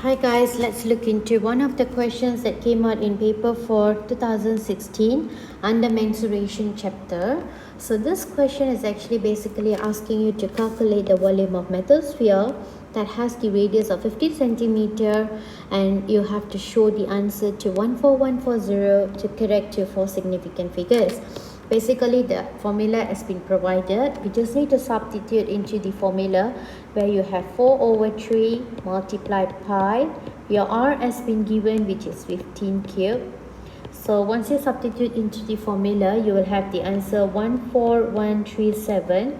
Hi guys, let's look into one of the questions that came out in paper for 2016 under Mensuration chapter. So this question is actually basically asking you to calculate the volume of metal sphere that has the radius of 50 centimeter, and you have to show the answer to 14140 to correct to 4 significant figures. Basically, the formula has been provided. We just need to substitute into the formula where you have 4 over 3 multiplied pi. Your r has been given, which is 15 cube. So once you substitute into the formula, you will have the answer 14137.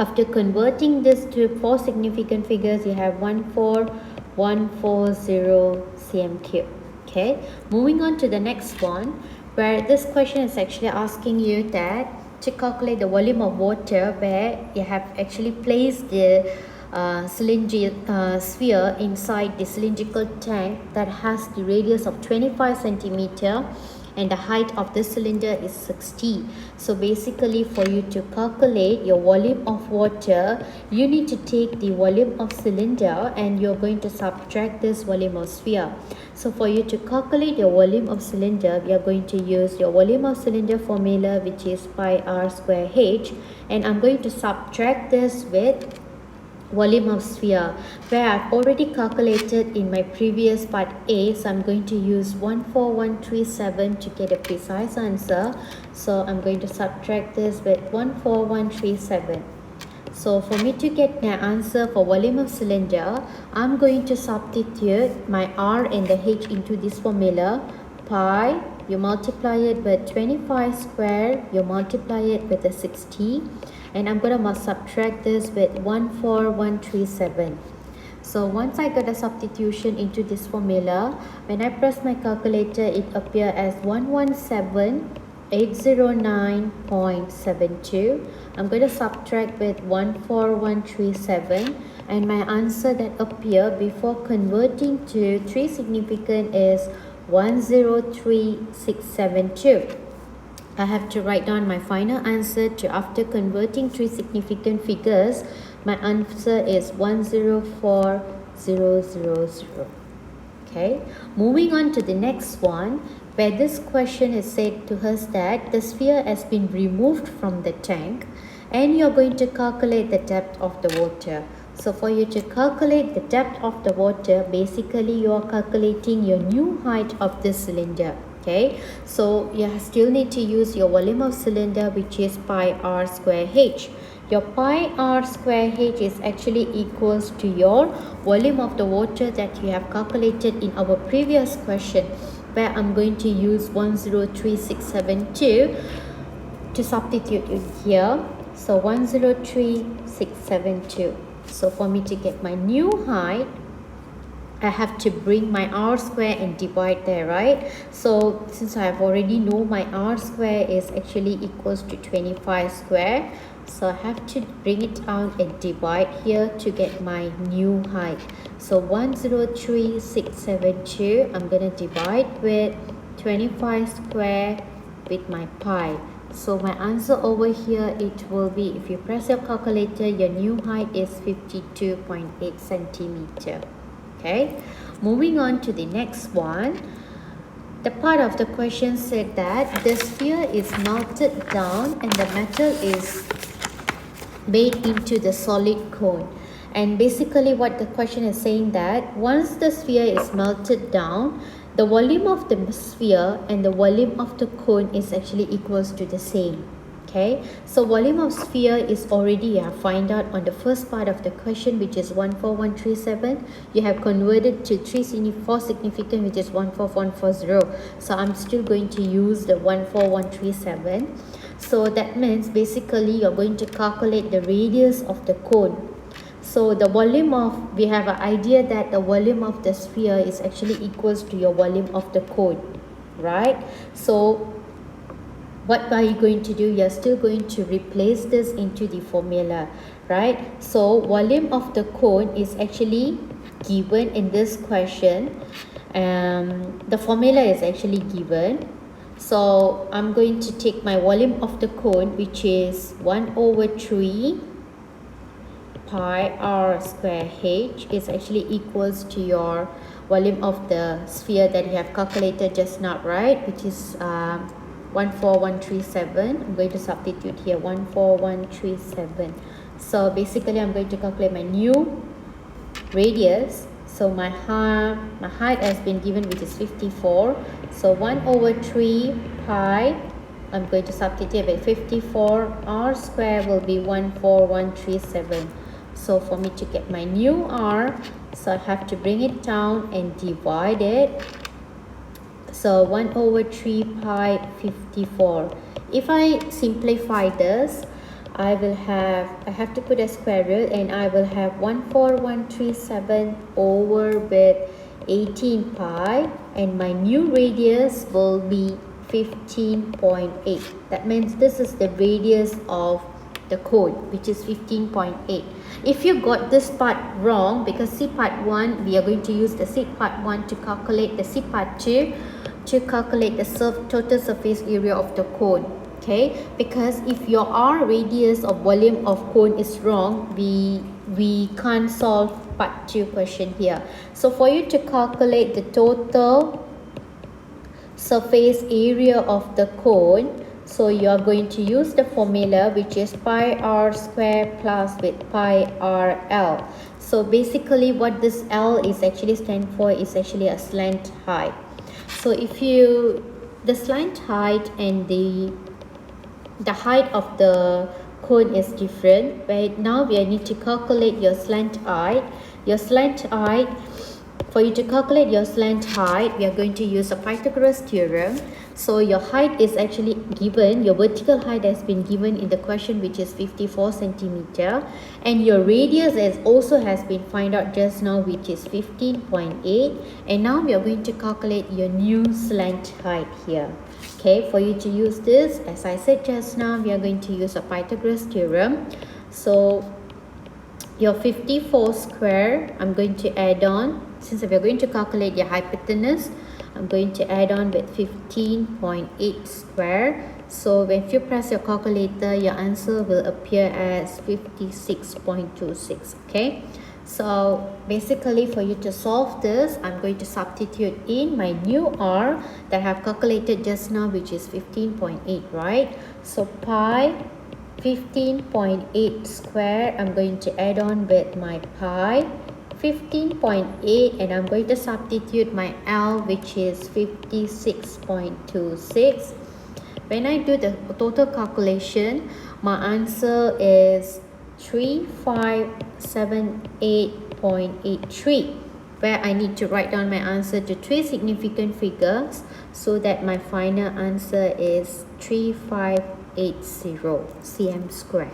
After converting this to 4 significant figures, you have 14140 cm cube. Okay, moving on to the next one, where this question is actually asking you that to calculate the volume of water, where you have actually placed the sphere inside the cylindrical tank that has the radius of 25 centimeter and the height of the cylinder is 60. So basically, for you to calculate your volume of water, you need to take the volume of cylinder and you're going to subtract this volume of sphere. So for you to calculate your volume of cylinder, we are going to use your volume of cylinder formula, which is pi r square h, and I'm going to subtract this with volume of sphere, where I've already calculated in my previous part A. So I'm going to use 14137 to get a precise answer. So I'm going to subtract this with 14137. So for me to get my answer for volume of cylinder, I'm going to substitute my r and the h into this formula. Pi, you multiply it with 25 square, you multiply it with a 60, and I'm going to subtract this with 14137. So once I got a substitution into this formula, when I press my calculator, it appears as 117,809.72. I'm going to subtract with 14137, and my answer that appear before converting to 3 significant is 103,672. I have to write down my final answer to after converting 3 significant figures. My answer is 104,000. Okay, moving on to the next one, where this question is said to us that the sphere has been removed from the tank and you're going to calculate the depth of the water. So for you to calculate the depth of the water, basically you are calculating your new height of the cylinder. Okay, so you still need to use your volume of cylinder, which is pi r square h. Your pi r square h is actually equals to your volume of the water that you have calculated in our previous question, where I'm going to use 103,672 to substitute it here. So 103,672. So for me to get my new height, I have to bring my r square and divide there, right? So since I have already know my r square is actually equals to 25 square, so I have to bring it out and divide here to get my new height. So 103,672, I'm going to divide with 25 square with my pi. So my answer over here, it will be, if you press your calculator, your new height is 52.8 centimeter. Okay, moving on to the next one. The part of the question said that the sphere is melted down and the metal is made into the solid cone. And basically what the question is saying that once the sphere is melted down, the volume of the sphere and the volume of the cone is actually equals to the same. Okay, so volume of sphere is already you have find out on the first part of the question, which is 14137. You have converted to 4 significant, which is 14140. So I'm still going to use the 14137. So that means basically you're going to calculate the radius of the cone. So the volume of, we have an idea that the volume of the sphere is actually equals to your volume of the cone, right? So what are you going to do? You're still going to replace this into the formula, right? So volume of the cone is actually given in this question. The formula is actually given. So I'm going to take my volume of the cone, which is 1 over 3 pi r square h is actually equals to your volume of the sphere that you have calculated just now, right? Which is 14137. I'm going to substitute here 14137. So basically I'm going to calculate my new radius. So my height has been given, which is 54. So 1/3 pi, I'm going to substitute with 54 r square will be 14137. So for me to get my new r, so I have to bring it down and divide it. So 1/3 pi 54. If I simplify this, I have to put a square root, and I will have 14137 over with 18 pi, and my new radius will be 15.8. That means this is the radius of the cone, which is 15.8. If you got this part wrong, because C part 1, we are going to use the C part 1 to calculate the C part 2 to calculate the total surface area of the cone. Okay, because if your r radius of volume of cone is wrong, we can't solve part 2 question here. So for you to calculate the total surface area of the cone, so you are going to use the formula, which is pi r square plus with pi r l. So basically what this L is actually stand for is actually a slant height. So if the slant height and the height of the cone is different, right? Now we need to calculate your slant height. For you to calculate your slant height, we are going to use a Pythagoras Theorem. So your height is actually given, your vertical height has been given in the question, which is 54 centimeter, and your radius has been found out just now, which is 15.8. and now we are going to calculate your new slant height here. Okay, for you to use this, as I said just now, we are going to use a Pythagoras Theorem. So your 54 square, I'm going to add on, since we are going to calculate your hypotenuse, I'm going to add on with 15.8 square. So when you press your calculator, your answer will appear as 56.26. Okay, so basically for you to solve this, I'm going to substitute in my new r that I have calculated just now, which is 15.8, right? So pi 15.8 square, I'm going to add on with my pi 15.8, and I'm going to substitute my L, which is 56.26. When I do the total calculation, my answer is 3578.83, where I need to write down my answer to 3 significant figures, so that my final answer is 3580 cm square.